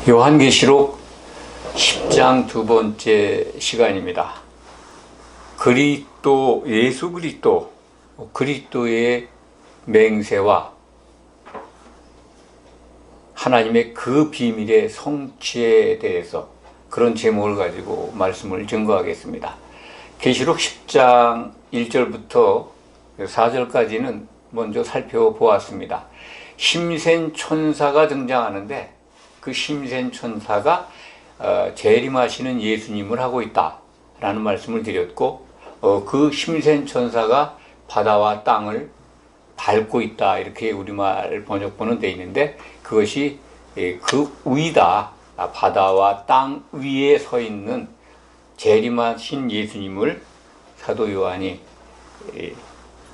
요한계시록 10장 두 번째 시간입니다. 예수 그리스도의 맹세와 하나님의 그 비밀의 성취에 대해서 그런 제목을 가지고 말씀을 증거하겠습니다. 계시록 10장 1절부터 4절까지는 먼저 살펴보았습니다. 심센 천사가 등장하는데 그 심센 천사가 재림하시는 예수님을 하고 있다라는 말씀을 드렸고, 그 심센 천사가 바다와 땅을 밟고 있다, 이렇게 우리말 번역본은 되어 있는데 그것이 그 위다, 바다와 땅 위에 서 있는 재림하신 예수님을 사도 요한이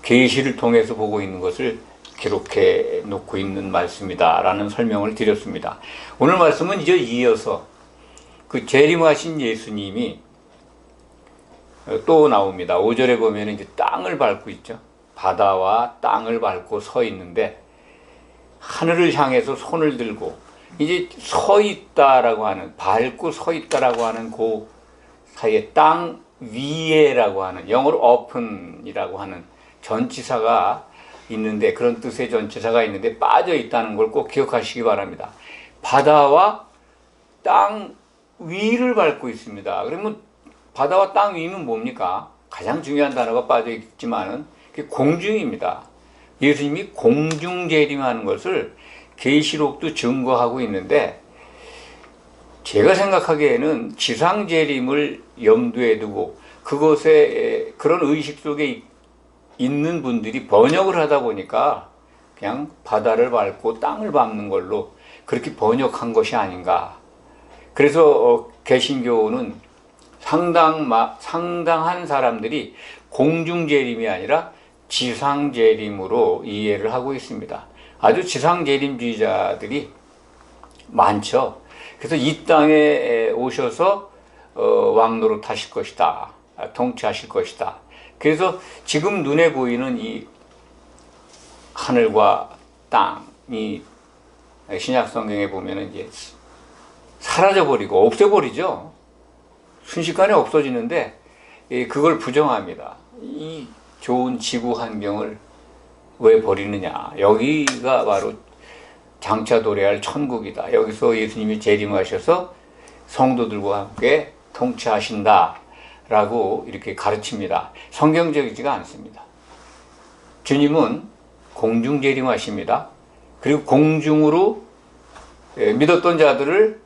계시를 통해서 보고 있는 것을 기록해 놓고 있는 말씀이다 라는 설명을 드렸습니다. 오늘 말씀은 이제 이어서 그 재림하신 예수님이 또 나옵니다. 5절에 보면 이제 땅을 밟고 있죠. 바다와 땅을 밟고 서 있는데 하늘을 향해서 손을 들고 이제 서 있다라고 하는, 밟고 서 있다라고 하는 그 사이에 땅 위에라고 하는, 영어로 open이라고 하는 전치사가 있는데, 그런 뜻의 전치사가 있는데 빠져 있다는 걸 꼭 기억하시기 바랍니다. 바다와 땅 위를 밟고 있습니다. 그러면 바다와 땅 위는 뭡니까? 가장 중요한 단어가 빠져 있지만은 그게 공중입니다. 예수님이 공중 재림하는 것을 계시록도 증거하고 있는데, 제가 생각하기에는 지상 재림을 염두에 두고 그것에 그런 의식 속에 있는 분들이 번역을 하다 보니까 그냥 바다를 밟고 땅을 밟는 걸로 그렇게 번역한 것이 아닌가. 그래서 개신교는 상당한 사람들이 공중재림이 아니라 지상재림으로 이해를 하고 있습니다. 아주 지상재림주의자들이 많죠. 그래서 이 땅에 오셔서 왕노릇 하실 것이다, 통치하실 것이다. 그래서 지금 눈에 보이는 이 하늘과 땅이 신약 성경에 보면은 이제 사라져버리고 없애버리죠. 순식간에 없어지는데 그걸 부정합니다. 이 좋은 지구 환경을 왜 버리느냐. 여기가 바로 장차 도래할 천국이다. 여기서 예수님이 재림하셔서 성도들과 함께 통치하신다 라고 이렇게 가르칩니다. 성경적이지가 않습니다. 주님은 공중 재림하십니다. 그리고 공중으로 믿었던 자들을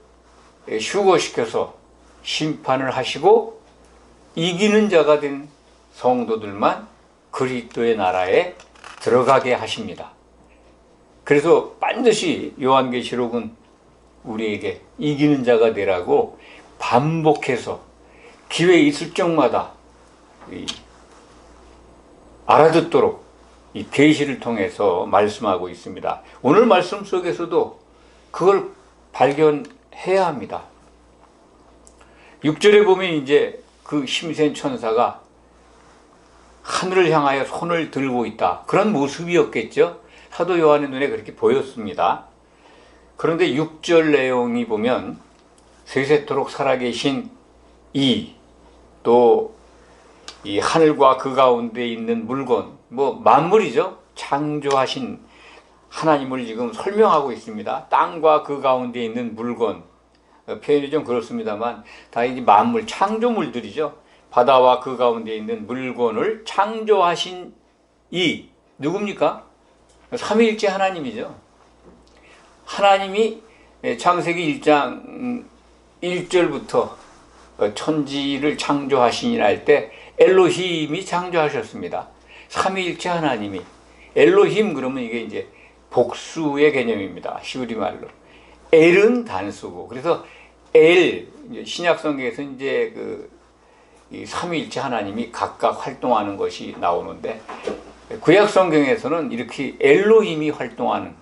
휴거시켜서 심판을 하시고 이기는 자가 된 성도들만 그리스도의 나라에 들어가게 하십니다. 그래서 반드시 요한계시록은 우리에게 이기는 자가 되라고 반복해서 기회 있을 적마다 알아듣도록 이 계시를 통해서 말씀하고 있습니다. 오늘 말씀 속에서도 그걸 발견해야 합니다. 6절에 보면 이제 그 심센 천사가 하늘을 향하여 손을 들고 있다, 그런 모습이었겠죠. 사도 요한의 눈에 그렇게 보였습니다. 그런데 6절 내용이 보면 세세토록 살아계신 또 이 하늘과 그 가운데 있는 물건, 만물이죠. 창조하신 하나님을 지금 설명하고 있습니다. 땅과 그 가운데 있는 물건, 표현이 좀 그렇습니다만 다 이제 만물, 창조물들이죠. 바다와 그 가운데 있는 물건을 창조하신 누굽니까? 삼위일체 하나님이죠. 하나님이 창세기 1장 1절부터 천지를 창조하시니라 할 때 엘로힘이 창조하셨습니다. 삼위일체 하나님이. 엘로힘 그러면 이게 이제 복수의 개념입니다. 히브리 말로. 엘은 단수고, 그래서 신약 성경에서 이제 이 삼위일체 하나님이 각각 활동하는 것이 나오는데, 구약 성경에서는 이렇게 엘로힘이 활동하는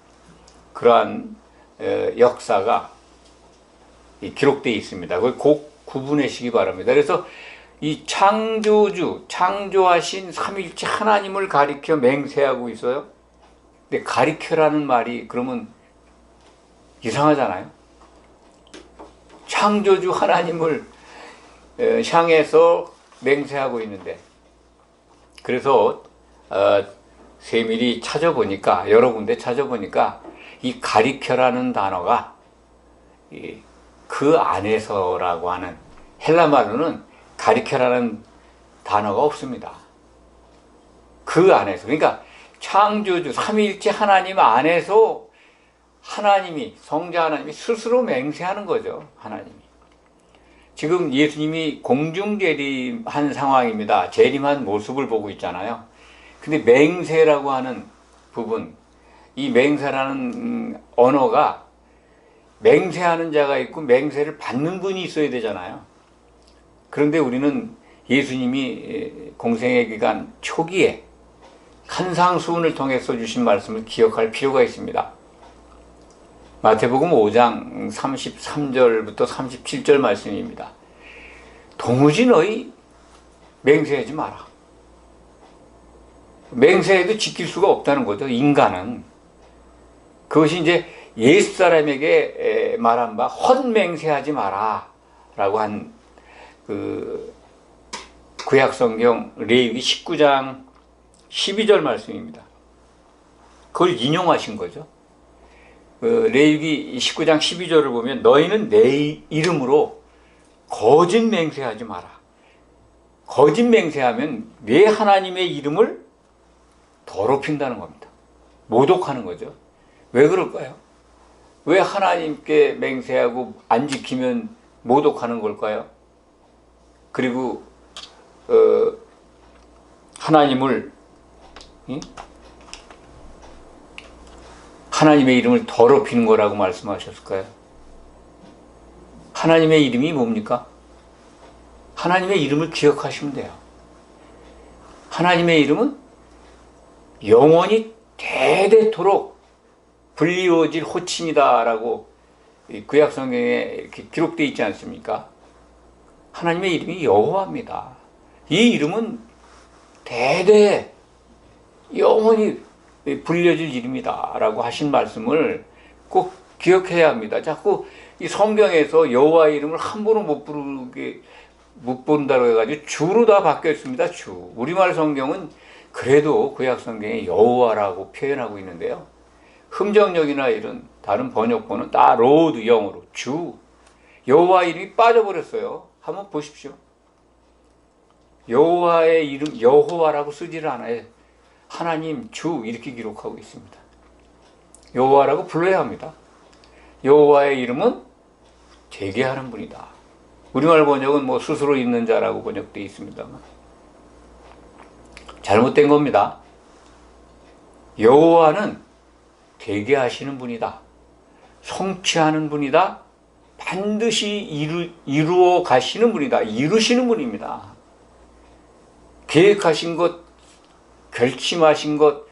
그러한 역사가 기록되어 있습니다. 그걸 꼭 구분하시기 바랍니다. 그래서 이 창조하신 삼위일체 하나님을 가리켜 맹세하고 있어요. 근데 가리켜라는 말이 그러면 이상하잖아요. 창조주 하나님을 향해서 맹세하고 있는데, 그래서 세밀히 찾아보니까, 여러 군데 찾아보니까 이 가리켜라는 단어가 그 안에서라고 하는 헬라 말로는 가리켜라는 단어가 없습니다. 그 안에서, 그러니까 창조주 삼위일체 하나님 안에서 하나님이, 성자 하나님이 스스로 맹세하는 거죠. 하나님이 지금 예수님이 공중 재림한 상황입니다. 재림한 모습을 보고 있잖아요. 근데 맹세라고 하는 부분, 이 맹세라는 언어가 맹세하는 자가 있고 맹세를 받는 분이 있어야 되잖아요. 그런데 우리는 예수님이 공생의 기간 초기에 한상수훈을 통해서 주신 말씀을 기억할 필요가 있습니다. 마태복음 5장 33절부터 37절 말씀입니다. 도무지 너희 맹세하지 마라. 맹세해도 지킬 수가 없다는 거죠. 인간은. 그것이 이제 옛사람에게 말한 바 헛맹세하지 마라 라고 한 그 구약성경 레위기 19장 12절 말씀입니다. 그걸 인용하신 거죠. 레위기 19장 12절을 보면 너희는 내 이름으로 거짓 맹세하지 마라. 거짓 맹세하면 내 하나님의 이름을 더럽힌다는 겁니다. 모독하는 거죠. 왜 그럴까요? 왜 하나님께 맹세하고 안 지키면 모독하는 걸까요? 그리고 하나님을 하나님의 이름을 더럽히는 거라고 말씀하셨을까요? 하나님의 이름이 뭡니까? 하나님의 이름을 기억하시면 돼요. 하나님의 이름은 영원히 대대토록 불리워질 호칭이다라고 구약성경에 이렇게 기록되어 있지 않습니까? 하나님의 이름이 여호와입니다. 이 이름은 대대 영원히 불려질 이름이다라고 하신 말씀을 꼭 기억해야 합니다. 자꾸 이 성경에서 여호와 이름을 함부로 못 본다고 해가지고 주로 다 바뀌어 있습니다. 주. 우리말 성경은 그래도 구약 성경에 여호와라고 표현하고 있는데요. 흠정역이나 이런 다른 번역본은 다 로드 영어로 주. 여호와 이름이 빠져버렸어요. 한번 보십시오. 여호와의 이름 여호와라고 쓰지를 않아요. 하나님 주 이렇게 기록하고 있습니다. 여호와라고 불러야 합니다. 여호와의 이름은 되게 하는 분이다. 우리말 번역은 뭐 스스로 있는 자라고 번역되어 있습니다만 잘못된 겁니다. 여호와는 되게 하시는 분이다. 성취하는 분이다. 반드시 이루어 가시는 분이다. 이루시는 분입니다. 계획하신 것, 결심하신 것,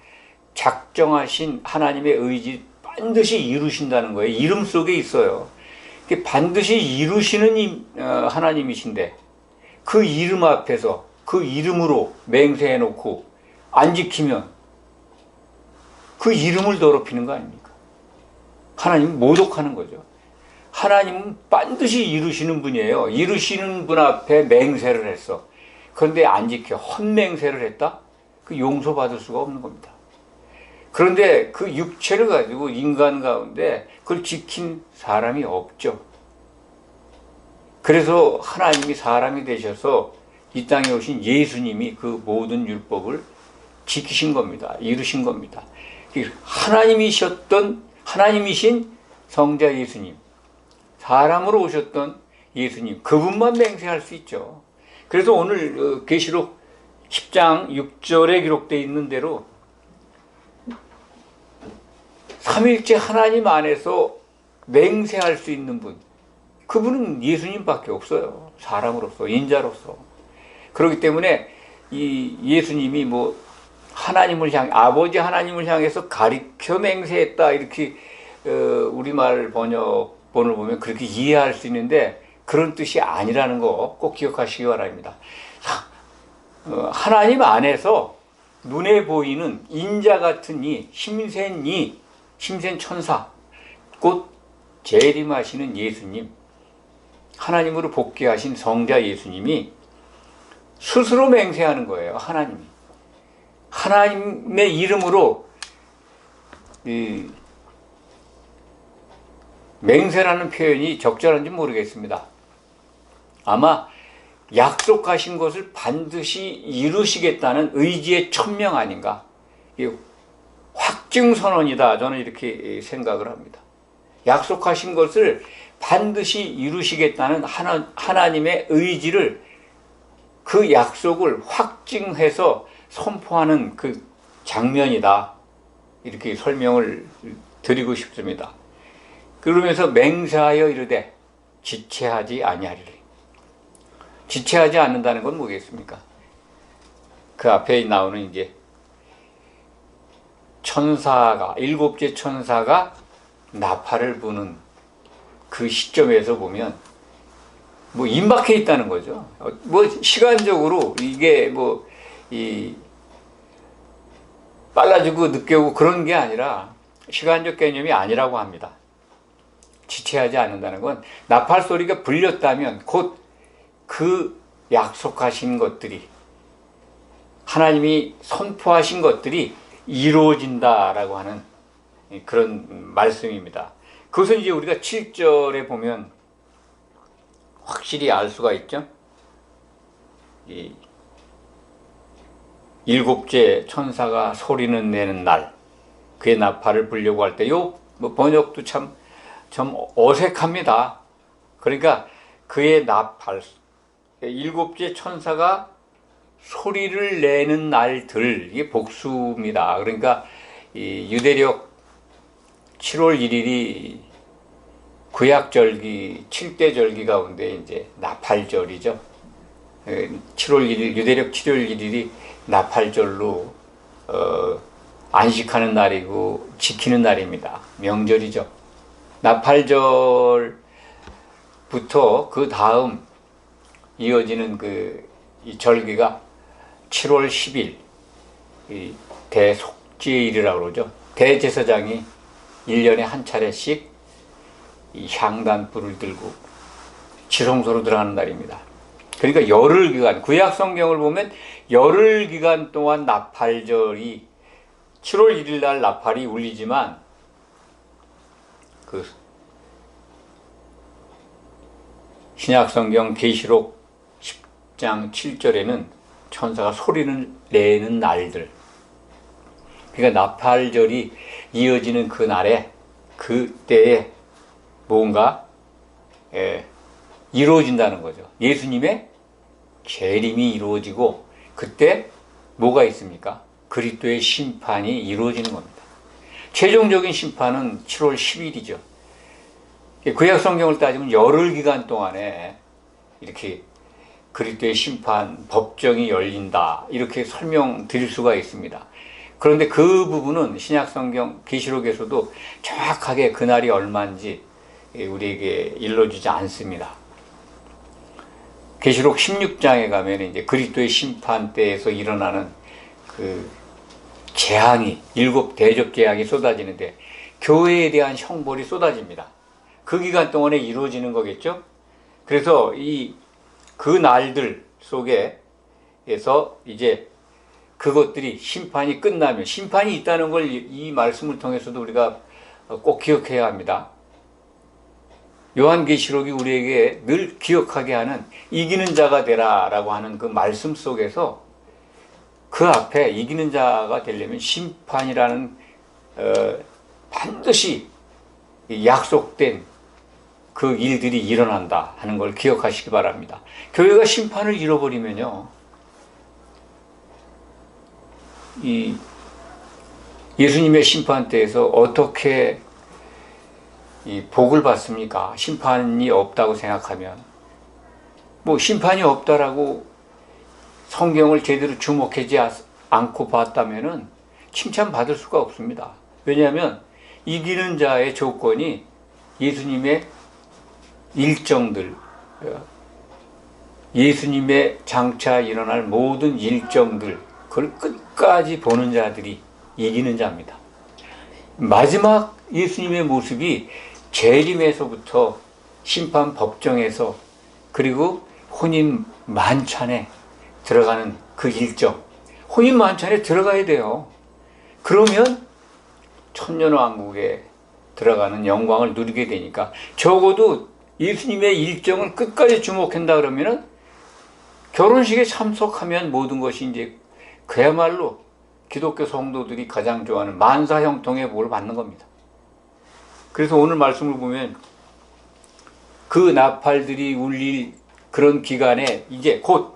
작정하신 하나님의 의지 반드시 이루신다는 거예요. 이름 속에 있어요. 반드시 이루시는 하나님이신데 그 이름 앞에서 그 이름으로 맹세해놓고 안 지키면 그 이름을 더럽히는 거 아닙니까? 하나님은 모독하는 거죠. 하나님은 반드시 이루시는 분이에요. 이루시는 분 앞에 맹세를 했어. 그런데 안 지켜 헛맹세를 했다? 그 용서받을 수가 없는 겁니다. 그런데 그 육체를 가지고 인간 가운데 그걸 지킨 사람이 없죠. 그래서 하나님이 사람이 되셔서 이 땅에 오신 예수님이 그 모든 율법을 지키신 겁니다. 이루신 겁니다. 하나님이신 성자 예수님, 사람으로 오셨던 예수님, 그분만 맹세할 수 있죠. 그래서 오늘 계시록 10장 6절에 기록되어 있는 대로 삼위일체 하나님 안에서 맹세할 수 있는 분, 그분은 예수님밖에 없어요. 사람으로서, 인자로서. 그렇기 때문에 이 예수님이 뭐 하나님을 아버지 하나님을 향해서 가리켜 맹세했다 이렇게 우리말 번역본을 보면 그렇게 이해할 수 있는데 그런 뜻이 아니라는 거 꼭 기억하시기 바랍니다. 하나님 안에서 눈에 보이는 인자 같은 힘센 천사, 곧 재림하시는 예수님, 하나님으로 복귀하신 성자 예수님이 스스로 맹세하는 거예요. 하나님이. 하나님의 이름으로 맹세라는 표현이 적절한지 모르겠습니다. 아마 약속하신 것을 반드시 이루시겠다는 의지의 천명 아닌가. 확증선언이다. 저는 이렇게 생각을 합니다. 약속하신 것을 반드시 이루시겠다는 하나님의 의지를, 그 약속을 확증해서 선포하는 그 장면이다. 이렇게 설명을 드리고 싶습니다. 그러면서 맹세하여 이르되 지체하지 아니하리니. 지체하지 않는다는 건 뭐겠습니까? 그 앞에 나오는 이제 천사가, 일곱째 천사가 나팔을 부는 그 시점에서 보면 뭐 임박해 있다는 거죠. 뭐 시간적으로 이게 뭐 빨라지고 늦게 오고 그런 게 아니라 시간적 개념이 아니라고 합니다. 지체하지 않는다는 건 나팔 소리가 불렸다면 곧 그 약속하신 것들이, 하나님이 선포하신 것들이 이루어진다라고 하는 그런 말씀입니다. 그것은 이제 우리가 7절에 보면 확실히 알 수가 있죠. 이 일곱째 천사가 소리는 내는 날, 그의 나팔을 불려고 할 때, 요 번역도 좀 어색합니다. 그러니까 그의 나팔, 일곱째 천사가 소리를 내는 날들, 이게 복수입니다. 그러니까 이 유대력 7월 1일이 구약절기 7대 절기 가운데 이제 나팔절이죠. 7월 1일, 유대력 7월 1일이 나팔절로 안식하는 날이고 지키는 날입니다. 명절이죠. 나팔절부터 그 다음 이어지는 이 절기가 7월 10일 이 대속죄일이라고 그러죠. 대제사장이 1년에 한 차례씩 이 향단불을 들고 지성소로 들어가는 날입니다. 그러니까 열흘 기간, 구약 성경을 보면 열흘 기간 동안 나팔절이 7월 1일 날 나팔이 울리지만 그 신약 성경 계시록 10장 7절에는 천사가 소리를 내는 날들, 그러니까 나팔절이 이어지는 그 날에, 그때에 뭔가 이루어진다는 거죠. 예수님의 재림이 이루어지고, 그때 뭐가 있습니까? 그리스도의 심판이 이루어지는 겁니다. 최종적인 심판은 7월 10일이죠. 구약 성경을 따지면 열흘 기간 동안에 이렇게 그리스도의 심판, 법정이 열린다, 이렇게 설명드릴 수가 있습니다. 그런데 그 부분은 신약 성경 계시록에서도 정확하게 그날이 얼마인지 우리에게 일러주지 않습니다. 계시록 16장에 가면 이제 그리스도의 심판 때에서 일어나는 그 재앙이, 7 대접 재앙이 쏟아지는데 교회에 대한 형벌이 쏟아집니다. 그 기간 동안에 이루어지는 거겠죠. 그래서 그 날들 속에서 이제 그것들이 심판이 끝나면, 심판이 있다는 걸 이 말씀을 통해서도 우리가 꼭 기억해야 합니다. 요한계시록이 우리에게 늘 기억하게 하는 이기는 자가 되라 라고 하는 그 말씀 속에서 그 앞에 이기는 자가 되려면 심판이라는 반드시 약속된 그 일들이 일어난다 하는 걸 기억하시기 바랍니다. 교회가 심판을 잃어버리면요, 이 예수님의 심판 때에서 어떻게 이 복을 받습니까? 심판이 없다고 생각하면, 뭐 심판이 없다라고 성경을 제대로 주목하지 않고 봤다면은 칭찬받을 수가 없습니다. 왜냐하면 이기는 자의 조건이 예수님의 일정들, 예수님의 장차 일어날 모든 일정들, 그걸 끝까지 보는 자들이 이기는 자입니다. 마지막 예수님의 모습이 재림에서부터 심판 법정에서 그리고 혼인 만찬에 들어가는 그 일정, 혼인 만찬에 들어가야 돼요. 그러면 천년왕국에 들어가는 영광을 누리게 되니까, 적어도 예수님의 일정을 끝까지 주목한다 그러면은 결혼식에 참석하면 모든 것이 이제 그야말로 기독교 성도들이 가장 좋아하는 만사형통의 복을 받는 겁니다. 그래서 오늘 말씀을 보면 그 나팔들이 울릴 그런 기간에 이제 곧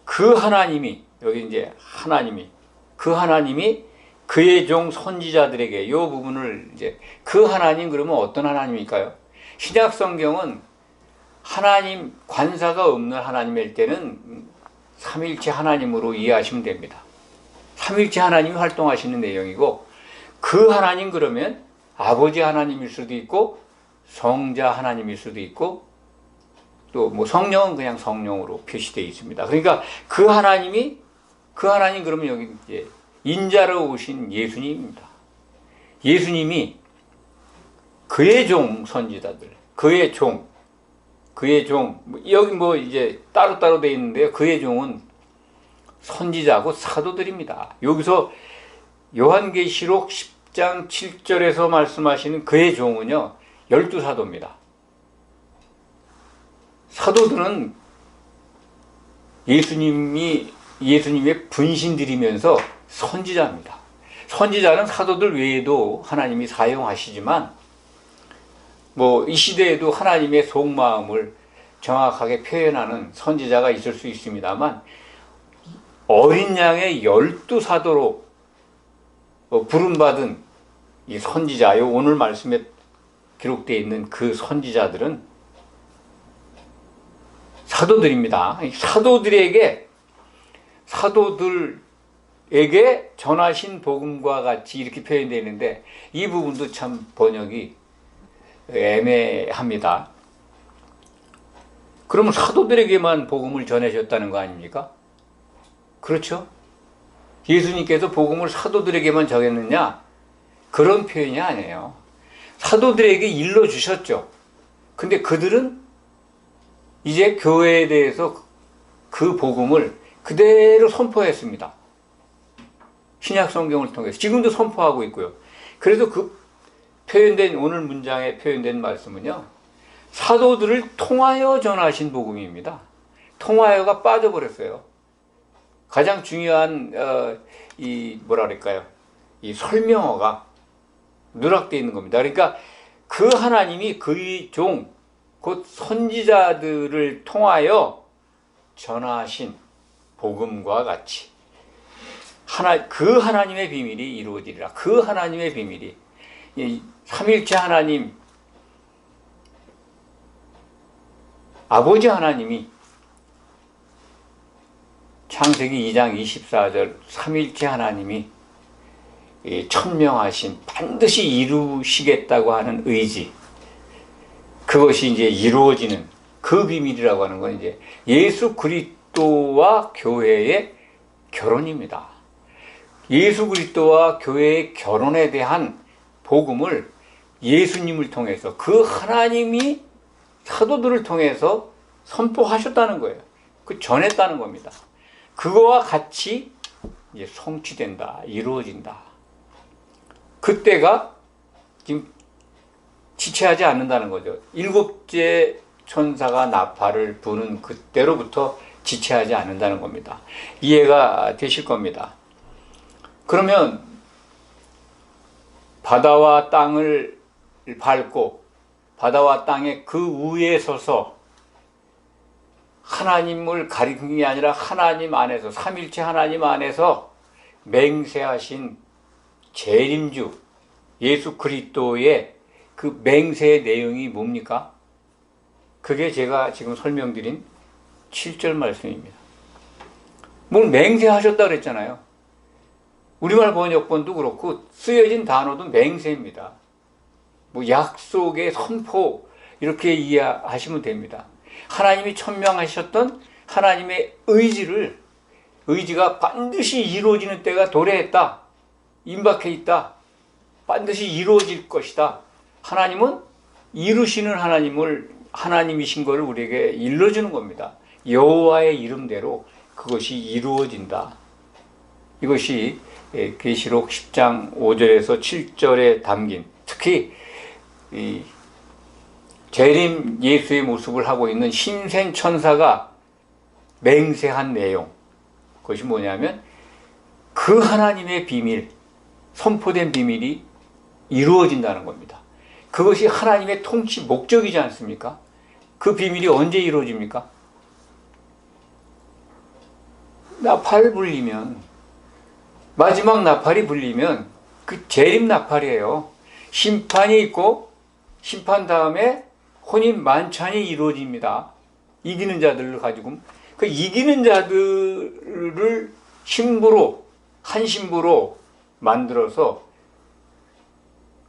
그 하나님이, 여기 이제 하나님이, 그 하나님이 그의 종 선지자들에게, 이 부분을 이제, 그 하나님 그러면 어떤 하나님일까요? 신약 성경은 하나님, 관사가 없는 하나님일 때는 삼일체 하나님으로 이해하시면 됩니다. 삼일체 하나님이 활동하시는 내용이고, 그 하나님 그러면 아버지 하나님일 수도 있고 성자 하나님일 수도 있고, 또 뭐 성령은 그냥 성령으로 표시되어 있습니다. 그러니까 그 하나님 그러면 여기 이제 인자로 오신 예수님입니다. 예수님이 그의 종 선지자들, 그의 종, 여기 뭐 이제 따로따로 되어 있는데요. 그의 종은 선지자고 사도들입니다. 여기서 요한계시록 10장 7절에서 말씀하시는 그의 종은요, 12사도입니다. 사도들은 예수님의 분신들이면서 선지자입니다. 선지자는 사도들 외에도 하나님이 사용하시지만, 뭐 이 시대에도 하나님의 속마음을 정확하게 표현하는 선지자가 있을 수 있습니다만, 어린 양의 12사도로 부름받은 이 선지자, 오늘 말씀에 기록되어 있는 그 선지자들은 사도들입니다. 사도들에게 전하신 복음과 같이 이렇게 표현되어 있는데, 이 부분도 참 번역이 애매합니다. 그러면 사도들에게만 복음을 전하셨다는 거 아닙니까? 그렇죠? 예수님께서 복음을 사도들에게만 전했느냐? 그런 표현이 아니에요. 사도들에게 일러주셨죠. 근데 그들은 이제 교회에 대해서 그 복음을 그대로 선포했습니다. 신약 성경을 통해서 지금도 선포하고 있고요. 그래서 그 오늘 문장에 표현된 말씀은요, 사도들을 통하여 전하신 복음입니다. 통하여가 빠져버렸어요. 가장 중요한 이 설명어가 누락되어 있는 겁니다. 그러니까 그 하나님이 그의 종, 곧 선지자들을 통하여 전하신 복음과 같이 그 하나님의 비밀이 이루어지리라. 그 하나님의 비밀이, 삼일체 하나님, 아버지 하나님이 창세기 2장 24절 삼일체 하나님이 천명하신, 반드시 이루시겠다고 하는 의지, 그것이 이제 이루어지는 그 비밀이라고 하는 건 이제 예수 그리스도와 교회의 결혼입니다. 예수 그리스도와 교회의 결혼에 대한 복음을 예수님을 통해서, 그 하나님이 사도들을 통해서 선포하셨다는 거예요. 그 전했다는 겁니다. 그거와 같이 이제 성취된다, 이루어진다. 그때가 지금 지체하지 않는다는 거죠. 일곱째 천사가 나팔을 부는 그때로부터 지체하지 않는다는 겁니다. 이해가 되실 겁니다. 그러면 바다와 땅을 밟고 바다와 땅의 그 위에 서서 하나님을 가리키는 게 아니라 하나님 안에서, 삼일체 하나님 안에서 맹세하신 재림주 예수 그리스도의 그 맹세의 내용이 뭡니까? 그게 제가 지금 설명드린 7절 말씀입니다. 뭘 맹세하셨다 그랬잖아요. 우리말 번역본도 그렇고 쓰여진 단어도 맹세입니다. 뭐 약속의 선포, 이렇게 이해하시면 됩니다. 하나님이 천명하셨던 하나님의 의지가 반드시 이루어지는 때가 도래했다, 임박해 있다, 반드시 이루어질 것이다. 하나님은 이루시는 하나님이신 것을 우리에게 일러주는 겁니다. 여호와의 이름대로 그것이 이루어진다. 이것이 계시록 10장 5절에서 7절에 담긴, 특히 이 재림 예수의 모습을 하고 있는 신생 천사가 맹세한 내용, 그것이 뭐냐면 그 하나님의 비밀, 선포된 비밀이 이루어진다는 겁니다. 그것이 하나님의 통치 목적이지 않습니까? 그 비밀이 언제 이루어집니까? 나팔 불리면, 마지막 나팔이 불리면 그 재림 나팔이에요. 심판이 있고 심판 다음에 혼인 만찬이 이루어집니다. 이기는 자들을 가지고, 그 이기는 자들을 신부로, 한 신부로 만들어서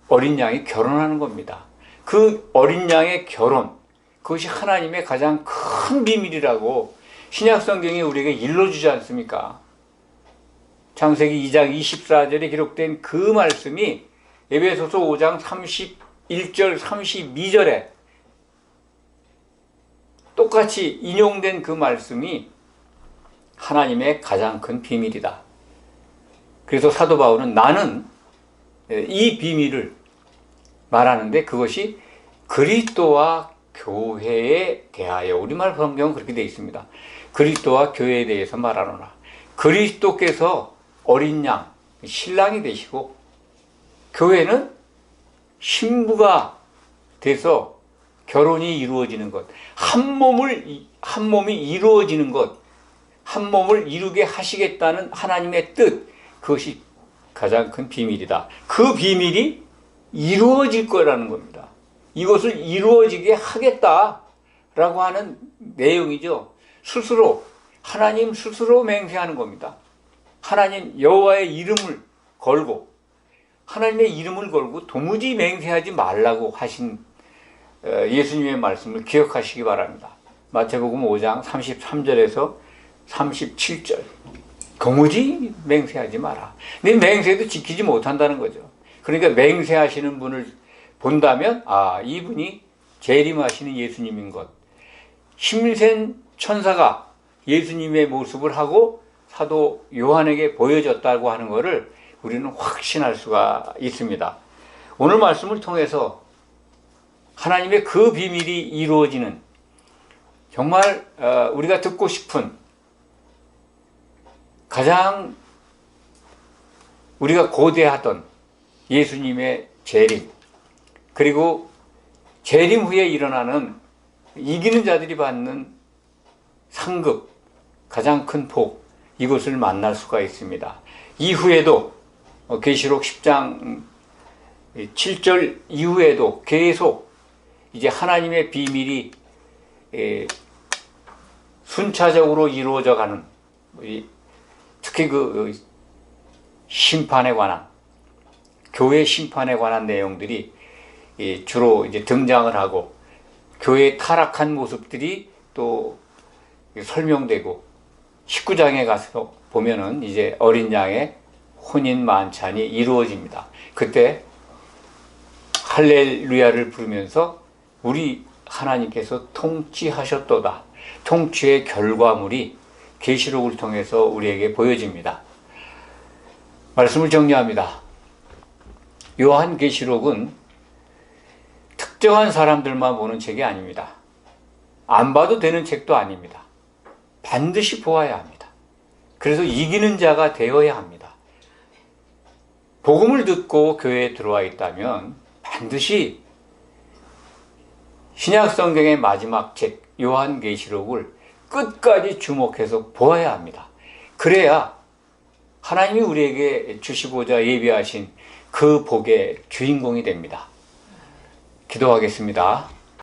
어린 양이 결혼하는 겁니다. 그 어린 양의 결혼, 그것이 하나님의 가장 큰 비밀이라고 신약 성경이 우리에게 일러주지 않습니까? 창세기 2장 24절에 기록된 그 말씀이 에베소서 5장 31절 32절에 똑같이 인용된 그 말씀이 하나님의 가장 큰 비밀이다. 그래서 사도 바울은 나는 이 비밀을 말하는데 그것이 그리스도와 교회에 대하여, 우리말 성경은 그렇게 되어 있습니다. 그리스도와 교회에 대해서 말하노라. 그리스도께서 어린 양, 신랑이 되시고 교회는 신부가 돼서 결혼이 이루어지는 것, 한 몸이 이루어지는 것, 한 몸을 이루게 하시겠다는 하나님의 뜻, 그것이 가장 큰 비밀이다. 그 비밀이 이루어질 거라는 겁니다. 이것을 이루어지게 하겠다라고 하는 내용이죠. 스스로, 하나님 스스로 맹세하는 겁니다. 하나님 여호와의 이름을 걸고, 하나님의 이름을 걸고 도무지 맹세하지 말라고 하신 예수님의 말씀을 기억하시기 바랍니다. 마태복음 5장 33절에서 37절. 도무지 맹세하지 마라. 내 맹세도 지키지 못한다는 거죠. 그러니까 맹세하시는 분을 본다면 이분이 재림하시는 예수님인 것. 신생 천사가 예수님의 모습을 하고 사도 요한에게 보여졌다고 하는 것을 우리는 확신할 수가 있습니다. 오늘 말씀을 통해서 하나님의 그 비밀이 이루어지는, 정말 우리가 듣고 싶은, 가장 우리가 고대하던 예수님의 재림, 그리고 재림 후에 일어나는 이기는 자들이 받는 상급, 가장 큰 복, 이것을 만날 수가 있습니다. 이후에도 계시록 10장 7절 이후에도 계속 이제 하나님의 비밀이 순차적으로 이루어져 가는, 특히 그 심판에 관한, 교회 심판에 관한 내용들이 주로 이제 등장을 하고, 교회의 타락한 모습들이 또 설명되고, 19장에 가서 보면은 이제 어린 양의 혼인 만찬이 이루어집니다. 그때 할렐루야를 부르면서 우리 하나님께서 통치하셨도다. 통치의 결과물이 계시록을 통해서 우리에게 보여집니다. 말씀을 정리합니다. 요한계시록은 특정한 사람들만 보는 책이 아닙니다. 안 봐도 되는 책도 아닙니다. 반드시 보아야 합니다. 그래서 이기는 자가 되어야 합니다. 복음을 듣고 교회에 들어와 있다면 반드시 신약 성경의 마지막 책 요한계시록을 끝까지 주목해서 보아야 합니다. 그래야 하나님이 우리에게 주시고자 예비하신 그 복의 주인공이 됩니다. 기도하겠습니다.